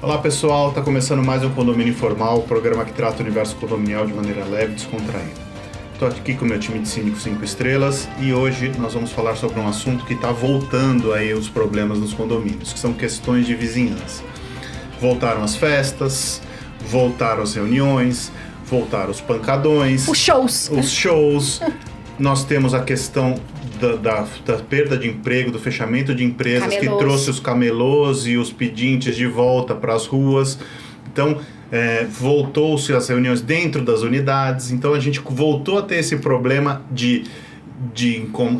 Olá pessoal, está começando mais um Condomínio Informal, o programa que trata o universo condominial de maneira leve e descontraída. Estou aqui com o meu time de Síndico 5 estrelas e hoje nós vamos falar sobre um assunto que está voltando aí os problemas nos condomínios, que são questões de vizinhança. Voltaram as festas, voltaram as reuniões, voltaram os pancadões, os shows. Nós temos a questão da perda de emprego, do fechamento de empresas, que trouxe os camelôs e os pedintes de volta para as ruas. Então, voltou-se as reuniões dentro das unidades. Então, a gente voltou a ter esse problema de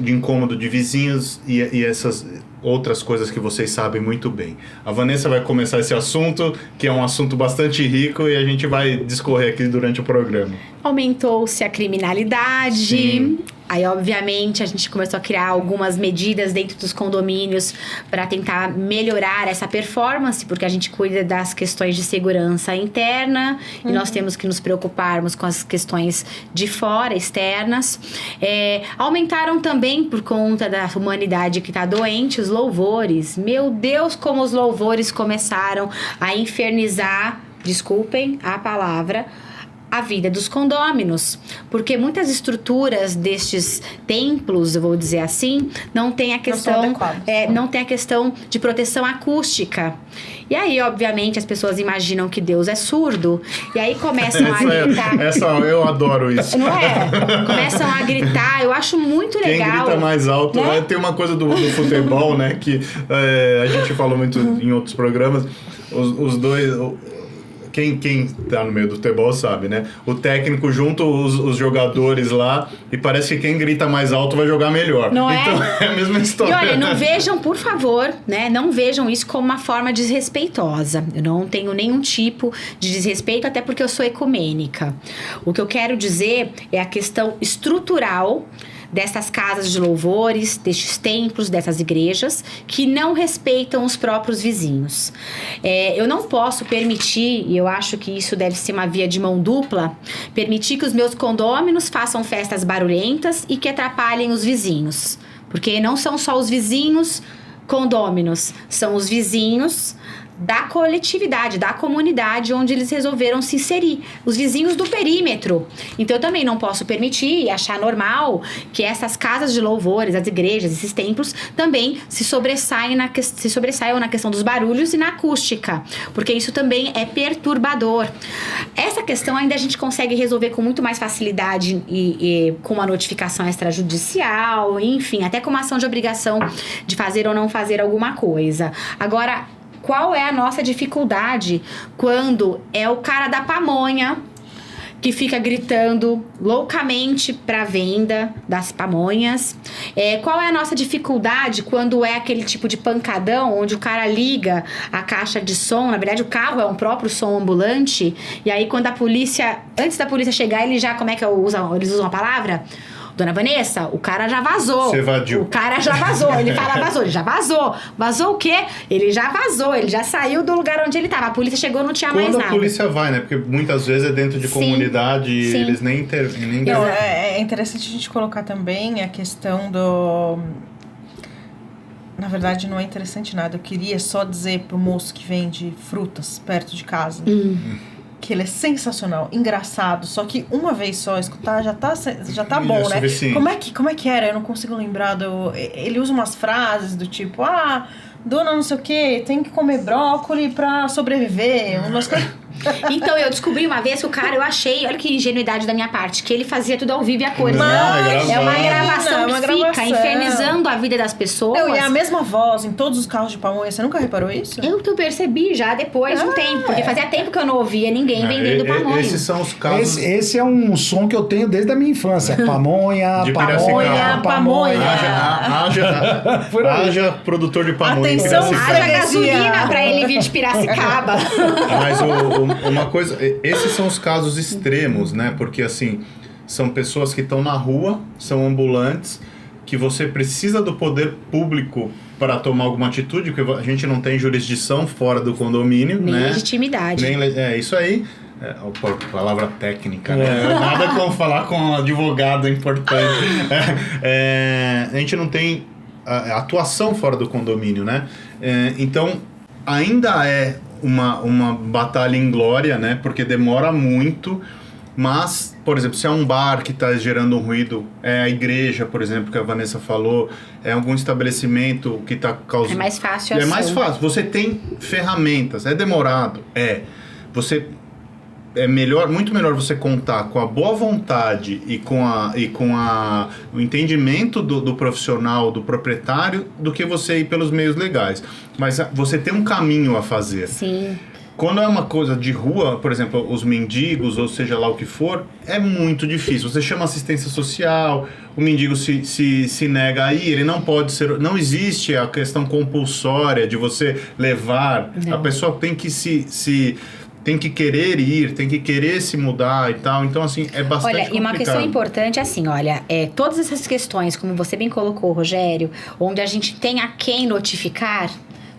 incômodo de vizinhos e essas outras coisas que vocês sabem muito bem. A Vanessa vai começar esse assunto, que é um assunto bastante rico, e a gente vai discorrer aqui durante o programa. Aumentou-se a criminalidade. Sim. Aí, obviamente, a gente começou a criar algumas medidas dentro dos condomínios para tentar melhorar essa performance, porque a gente cuida das questões de segurança interna e nós temos que nos preocuparmos com as questões de fora, externas. Aumentaram também, por conta da humanidade que está doente, os louvores. Meu Deus, como os louvores começaram a infernizar, desculpem a palavra, a vida dos condôminos, porque muitas estruturas destes templos, eu vou dizer assim, não tem a questão de proteção acústica. E aí, obviamente, as pessoas imaginam que Deus é surdo, e aí começam a gritar. Eu adoro isso. Não é? Começam a gritar, eu acho muito legal. Quem grita mais alto, né? Tem uma coisa do futebol, né, que a gente falou muito em outros programas, os dois... Quem tá no meio do futebol sabe, né? O técnico junta os jogadores lá e parece que quem grita mais alto vai jogar melhor. Não é? Então é a mesma história. E olha, não vejam, por favor, né? Não vejam isso como uma forma desrespeitosa. Eu não tenho nenhum tipo de desrespeito, até porque eu sou ecumênica. O que eu quero dizer é a questão estrutural dessas casas de louvores, destes templos, dessas igrejas, que não respeitam os próprios vizinhos. Eu não posso permitir, e eu acho que isso deve ser uma via de mão dupla, permitir que os meus condôminos façam festas barulhentas e que atrapalhem os vizinhos. Porque não são só os vizinhos condôminos, são os vizinhos da coletividade, da comunidade onde eles resolveram se inserir, os vizinhos do perímetro. Então eu também não posso permitir e achar normal que essas casas de louvores, as igrejas, esses templos também se sobressaiam na questão dos barulhos e na acústica, porque isso também é perturbador. Essa questão ainda a gente consegue resolver com muito mais facilidade e com uma notificação extrajudicial, enfim, até com uma ação de obrigação de fazer ou não fazer alguma coisa. Agora, qual é a nossa dificuldade quando é o cara da pamonha que fica gritando loucamente para venda das pamonhas? Qual é a nossa dificuldade quando é aquele tipo de pancadão onde o cara liga a caixa de som, na verdade o carro é um próprio som ambulante, e aí quando antes da polícia chegar, ele já, eles usam a palavra? Dona Vanessa, o cara já vazou. Você evadiu. O cara já vazou. Ele fala vazou, ele já vazou. Vazou o quê? Ele já vazou, ele já saiu do lugar onde ele estava. A polícia chegou, não tinha mais nada. Quando a polícia vai, né? Porque muitas vezes é dentro de comunidade e eles nem intervêm. É interessante a gente colocar também a questão do... Na verdade, não é interessante nada. Eu queria só dizer pro moço que vende frutas perto de casa... que ele é sensacional, engraçado, só que uma vez só escutar já tá bom, né? Como é que era? Eu não consigo lembrar ele usa umas frases do tipo, dona não sei o que, tem que comer brócolis pra sobreviver, umas coisas... Então, eu descobri uma vez que o cara, eu achei, olha que ingenuidade da minha parte, que ele fazia tudo ao vivo e a cores. Não, é uma gravação que fica infernizando a vida das pessoas. E é a mesma voz em todos os carros de pamonha, você nunca reparou isso? Eu percebi já depois de um tempo, porque fazia tempo que eu não ouvia ninguém vendendo pamonha. Esses são os casos... Esse é um som que eu tenho desde a minha infância. Pamonha, de pamonha. Haja produtor de pamonha. Atenção, haja gasolina pra ele vir de Piracicaba. Mas uma coisa, esses são os casos extremos, né? Porque assim, são pessoas que estão na rua, são ambulantes, que você precisa do poder público para tomar alguma atitude, porque a gente não tem jurisdição fora do condomínio, nem né? legitimidade. É isso aí. Palavra técnica, né? Nada como falar com um advogado é importante. A gente não tem atuação fora do condomínio, né? Então, ainda é uma batalha inglória, né? Porque demora muito, mas, por exemplo, se é um bar que está gerando um ruído, é a igreja, por exemplo, que a Vanessa falou, é algum estabelecimento que está causando... É mais fácil a É mais fácil. Você tem ferramentas, é demorado, Você... É muito melhor você contar com a boa vontade e com o entendimento do profissional, do proprietário, do que você ir pelos meios legais. Mas você tem um caminho a fazer. Sim. Quando é uma coisa de rua, por exemplo, os mendigos, ou seja lá o que for, é muito difícil. Você chama assistência social, o mendigo se nega a ir, ele não pode ser... Não existe a questão compulsória de você levar. Não. A pessoa tem que tem que querer ir, tem que querer se mudar e tal. Então, assim, é bastante complicado. Olha, e uma questão importante é assim, todas essas questões, como você bem colocou, Rogério, onde a gente tem a quem notificar,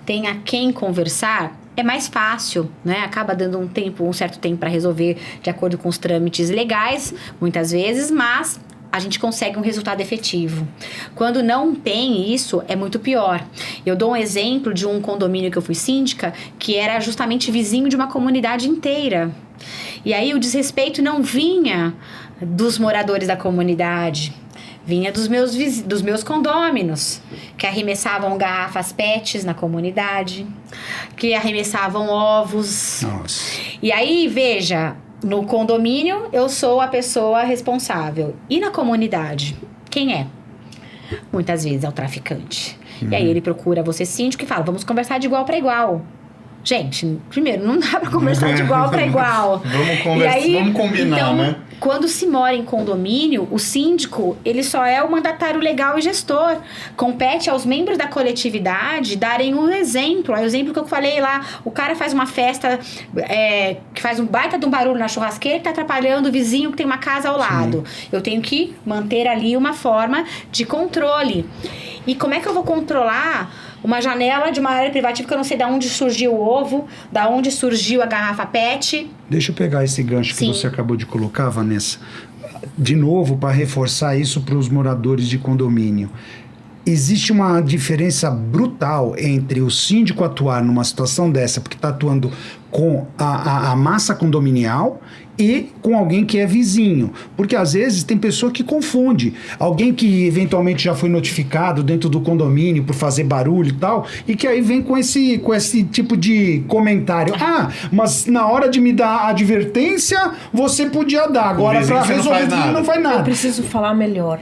tem a quem conversar, é mais fácil, né? Acaba dando um certo tempo para resolver de acordo com os trâmites legais, muitas vezes, mas a gente consegue um resultado efetivo. Quando não tem isso, é muito pior. Eu dou um exemplo de um condomínio que eu fui síndica, que era justamente vizinho de uma comunidade inteira. E aí o desrespeito não vinha dos moradores da comunidade, vinha dos meus condôminos, que arremessavam garrafas PETs na comunidade, que arremessavam ovos. Nossa. E aí, veja... No condomínio, eu sou a pessoa responsável. E na comunidade, quem é? Muitas vezes é o traficante. E aí ele procura você, síndico, e fala, vamos conversar de igual para igual. Gente, primeiro, não dá para conversar de igual para igual. Vamos conversar, vamos combinar, então, né? Quando se mora em condomínio, o síndico, ele só é o mandatário legal e gestor. Compete aos membros da coletividade darem um exemplo. É o exemplo que eu falei lá, o cara faz uma festa que faz um baita de um barulho na churrasqueira e tá atrapalhando o vizinho que tem uma casa ao lado. Sim. Eu tenho que manter ali uma forma de controle. E como é que eu vou controlar uma janela de uma área privativa que eu não sei de onde surgiu o ovo, da onde surgiu a garrafa PET? Deixa eu pegar esse gancho que você acabou de colocar, Vanessa, de novo, para reforçar isso para os moradores de condomínio. Existe uma diferença brutal entre o síndico atuar numa situação dessa, porque está atuando com a massa condominial e com alguém que é vizinho. Porque às vezes tem pessoa que confunde. Alguém que eventualmente já foi notificado dentro do condomínio por fazer barulho e tal, e que aí vem com esse tipo de comentário. Ah, mas na hora de me dar a advertência, você podia dar. Agora para resolver não faz nada. Eu preciso falar melhor.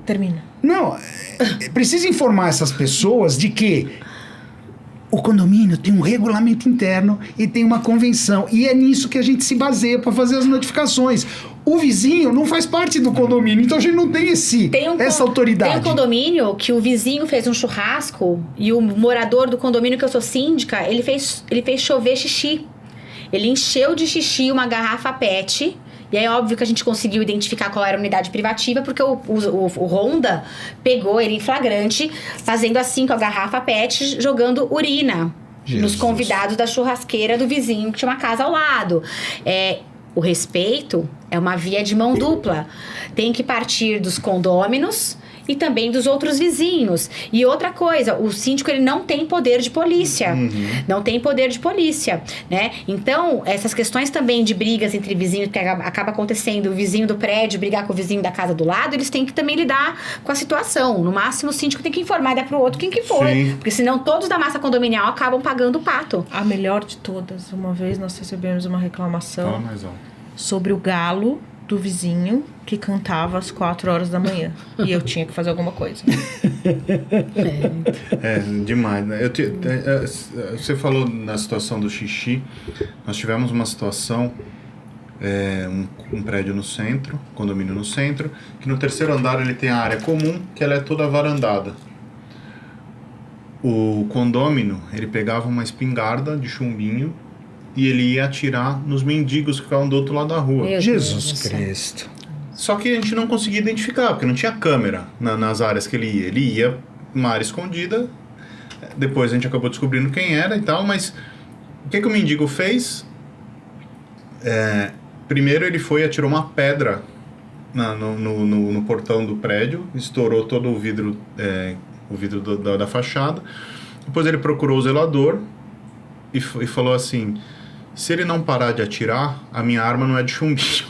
Termina. Não, precisa informar essas pessoas de que o condomínio tem um regulamento interno e tem uma convenção. E é nisso que a gente se baseia para fazer as notificações. O vizinho não faz parte do condomínio, então a gente não tem essa autoridade. Tem um condomínio que o vizinho fez um churrasco e o morador do condomínio que eu sou síndica, ele fez chover xixi. Ele encheu de xixi uma garrafa PET. E aí, óbvio que a gente conseguiu identificar qual era a unidade privativa, porque o Ronda pegou ele em flagrante, fazendo assim com a garrafa PET, jogando urina nos convidados da churrasqueira do vizinho que tinha uma casa ao lado. O respeito é uma via de mão dupla. Tem que partir dos condôminos e também dos outros vizinhos. E outra coisa, o síndico ele não tem poder de polícia. Não tem poder de polícia, né? Então, essas questões também de brigas entre vizinhos que acaba acontecendo, o vizinho do prédio brigar com o vizinho da casa do lado, eles têm que também lidar com a situação. No máximo, o síndico tem que informar e dar pro outro quem que foi. Sim. Porque senão todos da massa condominial acabam pagando o pato. A melhor de todas, uma vez nós recebemos uma reclamação sobre o galo do vizinho que cantava às 4 horas da manhã. E eu tinha que fazer alguma coisa. Demais, né? Você falou na situação do xixi. Nós tivemos uma situação, um prédio no centro, condomínio no centro, que no terceiro andar ele tem a área comum, que ela é toda varandada. O condômino, ele pegava uma espingarda de chumbinho e ele ia atirar nos mendigos que ficavam do outro lado da rua. Jesus Cristo. Só que a gente não conseguia identificar, porque não tinha câmera nas áreas que ele ia. Ele ia numa área escondida, depois a gente acabou descobrindo quem era e tal, mas o que o mendigo fez? Primeiro ele foi e atirou uma pedra no portão do prédio, estourou todo o vidro da fachada. Depois ele procurou o zelador e falou assim: se ele não parar de atirar, a minha arma não é de chumbinho.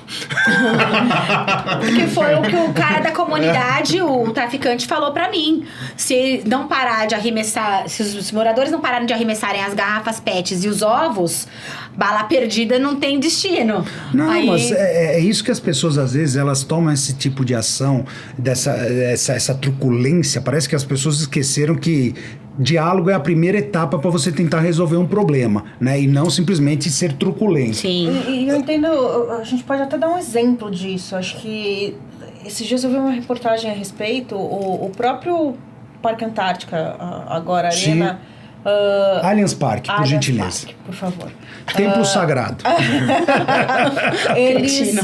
Porque foi o que o cara da comunidade, o traficante, falou pra mim. Se não parar de arremessar, se os moradores não pararem de arremessarem as garrafas PETs e os ovos, bala perdida não tem destino. Não, Aí... mas é isso que as pessoas, às vezes, elas tomam esse tipo de ação, essa truculência. Parece que as pessoas esqueceram que diálogo é a primeira etapa para você tentar resolver um problema, né? E não simplesmente ser truculento. Sim. E eu entendo, a gente pode até dar um exemplo disso. Acho que esses dias eu vi uma reportagem a respeito, o próprio Parque Antártica, agora Arena... Allianz Parque, por gentileza. Parque, por favor. Templo Sagrado. Eles,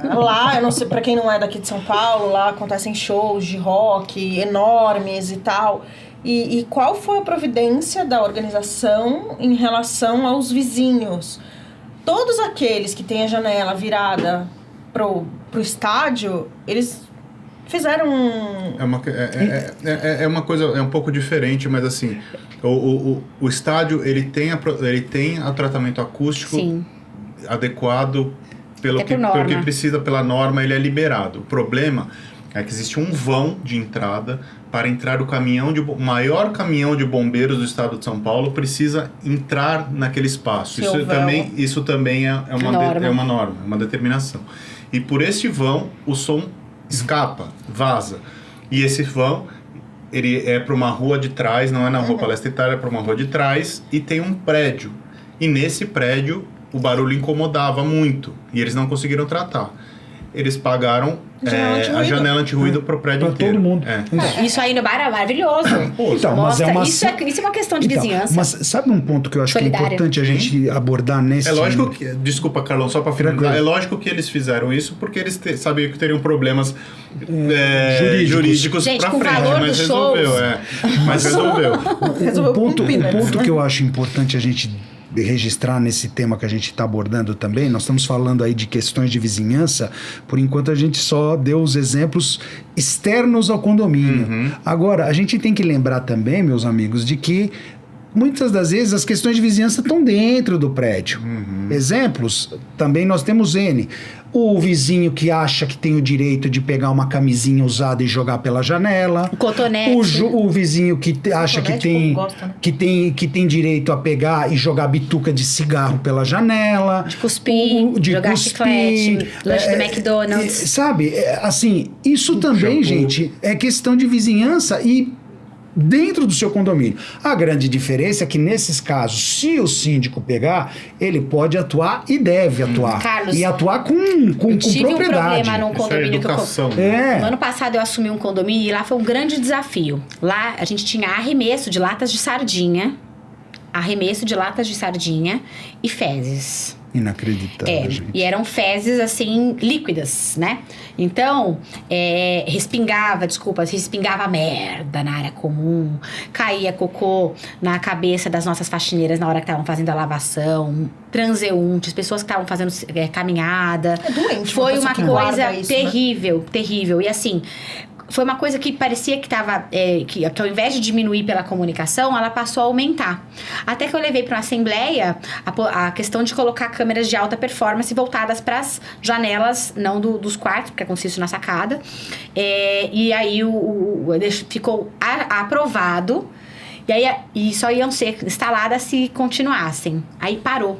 lá, eu não sei, pra quem não é daqui de São Paulo, lá acontecem shows de rock enormes e tal. E qual foi a providência da organização em relação aos vizinhos? Todos aqueles que têm a janela virada pro estádio, eles fizeram É uma coisa, é um pouco diferente, mas assim, o estádio ele tem o tratamento acústico Sim. adequado pelo que precisa pela norma, ele é liberado. O problema é que existe um vão de entrada para entrar o maior caminhão de bombeiros do estado de São Paulo precisa entrar naquele espaço. Isso também é uma norma, uma determinação. E por este vão, o som escapa, vaza. E esse vão, ele é para uma rua de trás, não é na rua Palestra Itália, é para uma rua de trás, e tem um prédio. E nesse prédio, o barulho incomodava muito, e eles não conseguiram tratar. Eles pagaram a janela anti-ruído para o prédio inteiro. Todo mundo. Isso aí no bar é maravilhoso. Então, Mostra, mas isso é uma questão de vizinhança. Mas sabe um ponto que eu acho que é importante a gente abordar nesse... É lógico que... Desculpa, Carlão, só para finalizar. É lógico que eles fizeram isso porque eles sabiam que teriam problemas jurídicos para frente. Mas resolveu, Mas resolveu. O ponto que eu acho importante a gente registrar nesse tema que a gente está abordando também, nós estamos falando aí de questões de vizinhança, por enquanto a gente só deu os exemplos externos ao condomínio. Agora, a gente tem que lembrar também, meus amigos, de que muitas das vezes as questões de vizinhança estão dentro do prédio. Exemplos, também nós temos N. O vizinho que acha que tem o direito de pegar uma camisinha usada e jogar pela janela. O cotonete. O vizinho que acha que tem direito a pegar e jogar bituca de cigarro pela janela. De cuspir, jogar chiclete, lanche do McDonald's. Sabe, assim, isso também, gente, é questão de vizinhança e dentro do seu condomínio. A grande diferença é que nesses casos, se o síndico pegar, ele pode atuar e deve atuar. Carlos, e atuar com tive propriedade. Um problema num condomínio que eu... No ano passado eu assumi um condomínio e lá foi um grande desafio. Lá a gente tinha arremesso de latas de sardinha e fezes. Inacreditável, gente. E eram fezes, assim, líquidas, né? Então, respingava merda na área comum, caía cocô na cabeça das nossas faxineiras na hora que estavam fazendo a lavação, transeuntes, pessoas que estavam fazendo caminhada. É doente. Foi uma coisa isso, terrível, né? terrível. E assim... Foi uma coisa que parecia que estava... que ao invés de diminuir pela comunicação, ela passou a aumentar. Até que eu levei para uma assembleia a questão de colocar câmeras de alta performance voltadas para as janelas, não dos quartos, porque consiste na sacada. E aí ficou aprovado. E só iam ser instaladas se continuassem. Aí parou.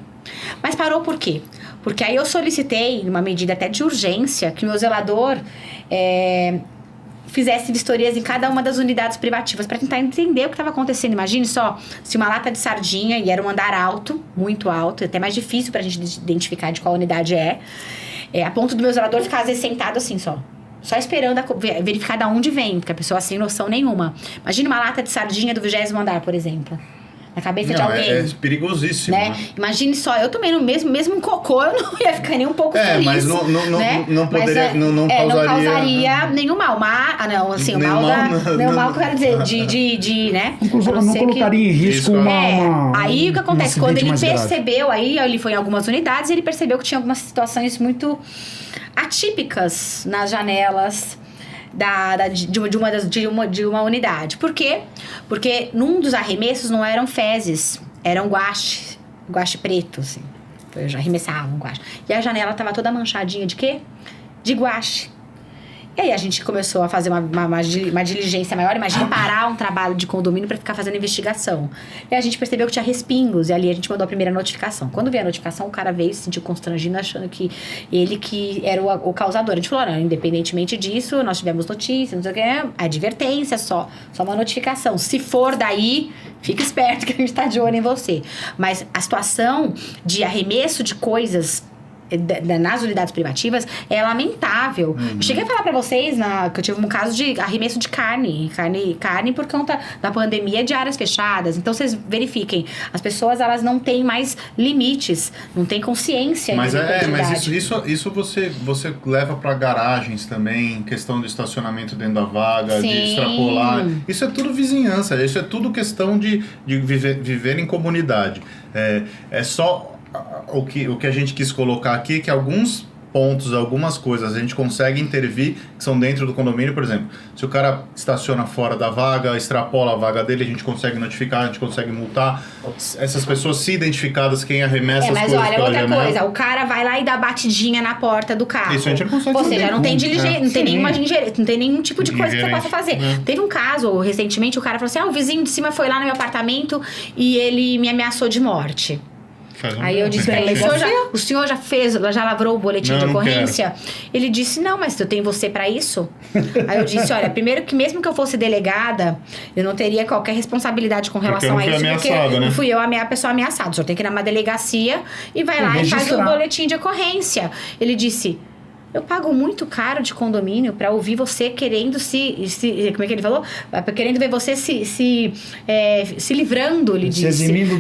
Mas parou por quê? Porque aí eu solicitei, numa medida até de urgência, que o meu zelador... fizesse vistorias em cada uma das unidades privativas para tentar entender o que estava acontecendo. Imagine só, se uma lata de sardinha, e era um andar alto, muito alto, até mais difícil para a gente identificar de qual unidade a ponto do meu zelador ficar às vezes sentado assim só esperando verificar de onde vem, porque a pessoa sem noção nenhuma. Imagine uma lata de sardinha do 20º andar, por exemplo. na cabeça de alguém. É perigosíssimo. Né? Imagine só, eu também no mesmo cocô, eu não ia ficar nem um pouco feliz. Mas não poderia, mas, não causaria nenhum mal. Nenhum mal que eu quero dizer, né? Não colocaria em risco Aí o que acontece? Quando ele percebeu, grave. aí ele foi em algumas unidades e ele percebeu que tinha algumas situações muito atípicas nas janelas de uma unidade. Por quê? Porque num dos arremessos não eram fezes, eram guache preto, assim. Eu já arremessava um guache. E a janela estava toda manchadinha de quê? De guache. E aí a gente começou a fazer uma diligência maior, imagina parar um trabalho de condomínio para ficar fazendo investigação. E a gente percebeu que tinha respingos, e ali a gente mandou a primeira notificação. Quando veio a notificação, o cara veio se sentiu constrangido, achando que ele que era o causador. A gente falou, não, independentemente disso, nós tivemos notícia, não sei o que, advertência só uma notificação. Se for daí, fica esperto que a gente tá de olho em você. Mas a situação de arremesso de coisas nas unidades privativas é lamentável. Eu cheguei a falar pra vocês que eu tive um caso de arremesso de carne por conta da pandemia de áreas fechadas. Então vocês verifiquem, as pessoas elas não têm mais limites, não têm consciência. Mas isso você leva pra garagens também, questão de estacionamento dentro da vaga, Sim. de extrapolar. Isso é tudo vizinhança, isso é tudo questão de viver em comunidade. É só o que a gente quis colocar aqui, que alguns pontos, algumas coisas a gente consegue intervir que são dentro do condomínio. Por exemplo, se o cara estaciona fora da vaga, extrapola a vaga dele, a gente consegue notificar, a gente consegue multar essas pessoas se identificadas, quem arremessa as coisas olha, outra janela. coisa, o cara vai lá e dá batidinha na porta do carro. Isso a gente não consegue fazer. Ou seja, não tem diligência, não tem nenhuma ingerência, não tem nenhum tipo de coisa que você possa fazer. Teve um caso, recentemente, o cara falou assim, o vizinho de cima foi lá no meu apartamento e ele me ameaçou de morte. Aí eu disse pra ele, o senhor já lavrou o boletim de ocorrência? Ele disse, não, mas eu tenho você pra isso? Aí eu disse, olha, primeiro que mesmo que eu fosse delegada, eu não teria qualquer responsabilidade com relação a isso, porque né? fui eu a pessoa ameaçada. O senhor tem que ir numa delegacia e vai lá e faz o boletim de ocorrência. Ele disse, eu pago muito caro de condomínio pra ouvir você querendo como é que ele falou? Querendo ver você se livrando, ele disse. Se eximindo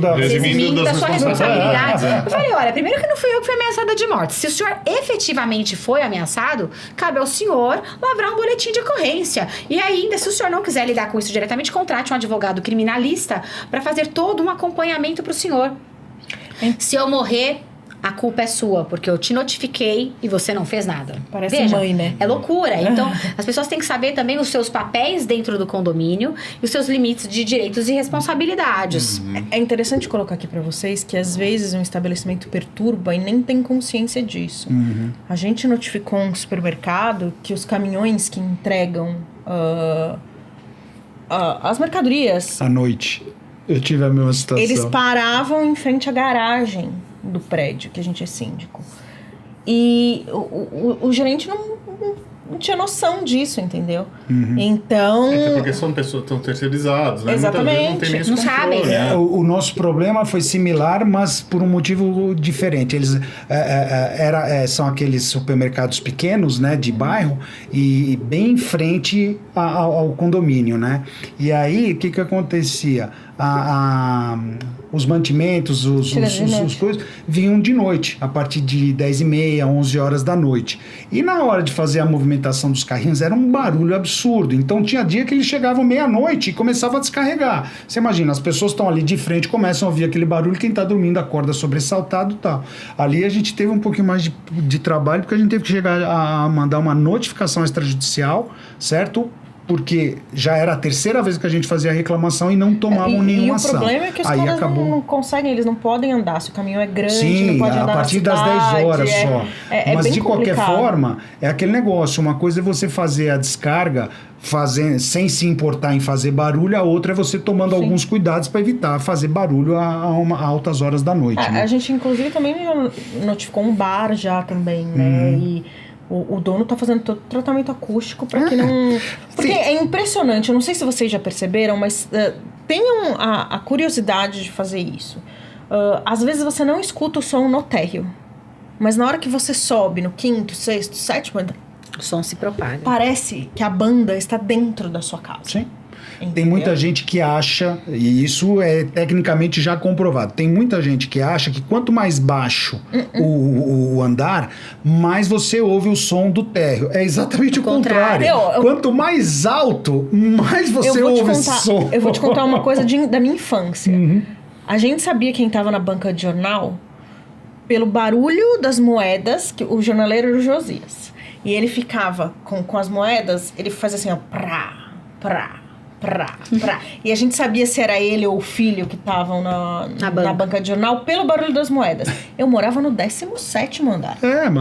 da sua responsabilidade. Eu falei, olha, primeiro que não fui eu que fui ameaçada de morte. Se o senhor efetivamente foi ameaçado, cabe ao senhor lavrar um boletim de ocorrência. E ainda, se o senhor não quiser lidar com isso diretamente, contrate um advogado criminalista pra fazer todo um acompanhamento pro senhor. Se eu morrer, a culpa é sua, porque eu te notifiquei e você não fez nada. Parece mãe, né? É loucura. Então, as pessoas têm que saber também os seus papéis dentro do condomínio e os seus limites de direitos e responsabilidades. É interessante colocar aqui pra vocês que às vezes um estabelecimento perturba e nem tem consciência disso. A gente notificou um supermercado que os caminhões que entregam as mercadorias... À noite. Eu tive a mesma situação. Eles paravam em frente à garagem do prédio, que a gente é síndico. E o gerente não tinha noção disso, entendeu? Então... porque são pessoas tão terceirizadas, né? Exatamente. Não tem nem esse não controle, sabem. né? O nosso problema foi similar, mas por um motivo diferente. Eles são aqueles supermercados pequenos, né, de bairro, e bem em frente ao condomínio, né? E aí, o que acontecia? Os mantimentos, os coisas, vinham de noite, a partir de 10h30, 11 horas da noite. E na hora de fazer a movimentação dos carrinhos, era um barulho absurdo. Então tinha dia que eles chegavam meia-noite e começavam a descarregar. Você imagina, as pessoas estão ali de frente, começam a ouvir aquele barulho, quem está dormindo acorda sobressaltado e tal. Ali a gente teve um pouquinho mais de trabalho, porque a gente teve que chegar a mandar uma notificação extrajudicial, certo? Porque já era a terceira vez que a gente fazia a reclamação e não tomavam nenhuma ação. E o problema é que os caras não conseguem, eles não podem andar. Se o caminhão é grande, não pode andar a partir das 10 horas só. Mas de qualquer forma, é aquele negócio. Uma coisa é você fazer a descarga sem se importar em fazer barulho, a outra é você tomando alguns cuidados para evitar fazer barulho a altas horas da noite. Né? A gente, inclusive, também notificou um bar já também, né? E o dono tá fazendo todo o tratamento acústico para que não... Porque é impressionante, eu não sei se vocês já perceberam, mas tenham a curiosidade de fazer isso. Às vezes você não escuta o som no térreo, mas na hora que você sobe no 5º, 6º, 7º andar, o som se propaga. Parece que a banda está dentro da sua casa. Sim. Entendeu? Tem muita gente que acha, e isso é tecnicamente já comprovado, tem muita gente que acha que quanto mais baixo o andar, mais você ouve o som do térreo. É exatamente o contrário. Quanto mais alto, mais você ouve esse som. Eu vou te contar uma coisa da minha infância. A gente sabia quem estava na banca de jornal pelo barulho das moedas, que o jornaleiro era o Josias. E ele ficava com as moedas, ele fazia assim, ó, prá, prá. E a gente sabia se era ele ou o filho que estavam na banca de jornal pelo barulho das moedas. Eu morava no 17º andar.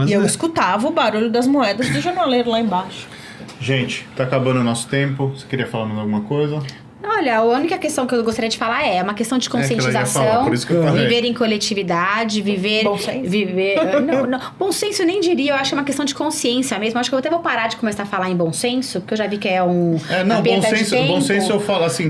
E eu escutava o barulho das moedas do jornaleiro lá embaixo. Gente, tá acabando o nosso tempo. Você queria falar mais alguma coisa? Olha, a única questão que eu gostaria de falar é uma questão de conscientização, por isso que eu falei. viver em coletividade, viver... Bom senso? Não, bom senso eu nem diria, eu acho que é uma questão de consciência mesmo. Acho que eu até vou parar de começar a falar em bom senso, porque eu já vi que é uma perda de tempo. Bom senso eu falo assim,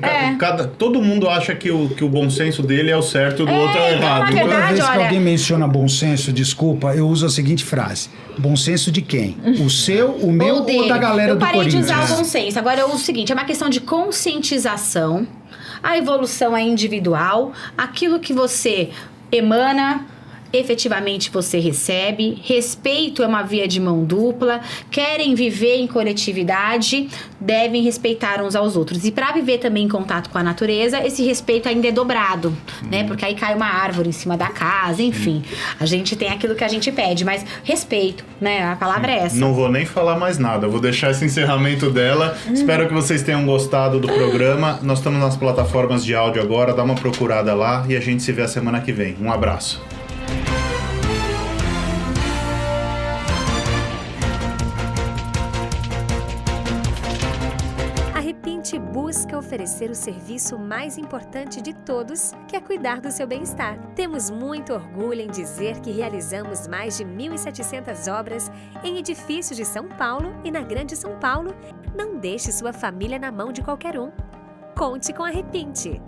todo mundo acha que o bom senso dele é o certo, do outro é o errado. Na verdade, Toda vez que olha... alguém menciona bom senso, desculpa, eu uso a seguinte frase: bom senso de quem? O seu, o meu ou da galera do Corinthians? Eu parei de usar o bom senso. Agora eu uso o seguinte, é uma questão de conscientização. A evolução é individual, aquilo que você emana, efetivamente você recebe. Respeito é uma via de mão dupla. Querem viver em coletividade, devem respeitar uns aos outros. E para viver também em contato com a natureza, esse respeito ainda é dobrado, né? Porque aí cai uma árvore em cima da casa, enfim. A gente tem aquilo que a gente pede, mas respeito, né? A palavra é essa. Não vou nem falar mais nada, vou deixar esse encerramento dela. Espero que vocês tenham gostado do programa. Nós estamos nas plataformas de áudio agora, dá uma procurada lá e a gente se vê a semana que vem. Um abraço. Busca oferecer o serviço mais importante de todos, que é cuidar do seu bem-estar. Temos muito orgulho em dizer que realizamos mais de 1.700 obras em edifícios de São Paulo e na Grande São Paulo. Não deixe sua família na mão de qualquer um. Conte com a Repinte.